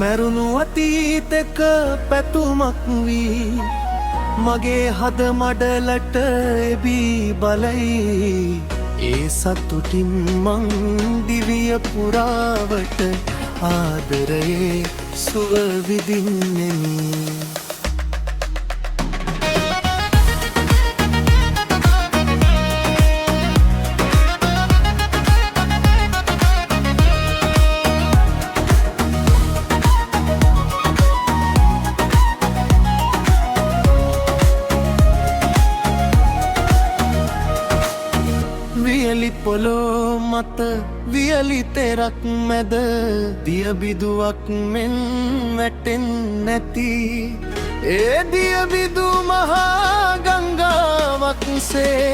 මැරුණු අතීතක පැතුමක් වී මගේ හද මඩලට එබී බලයි ඒ සතුටින් මං දිවිය පුරාවට ආදරයේ සුව විඳින්නෙමි වියලි පොළොව මත වියලි තෙරක් මැද දිය බිදුවක් මෙන් වැටෙන්නේ නැති ඒ දිය බිදු මහා ගංගාවක්සේ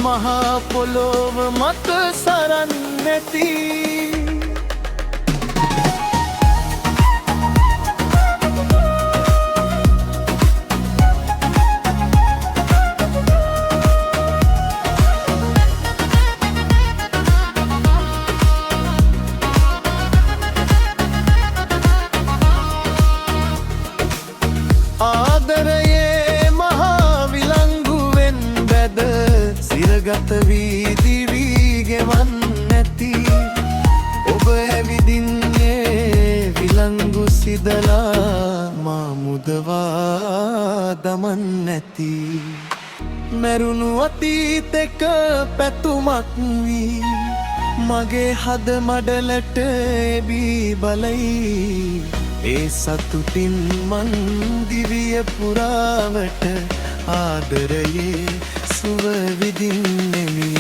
මහා පොළොව මත සරන්නේ නැති ආදරයේ මහා විලංගුවෙන් බැද සිරගත වී දිවී ගෙවන් නැති ඔබ ඇවිදින්නේ විලංගු සිදලා මා මුදවා දමන් නැති මැරුණු අතීතක පැතුමක් වී මගේ හද මඩලට එබී බලයි ඒ සතුටින් මං දිවිය පුරාවට ආදරයේ සුව විඳින්නෙමි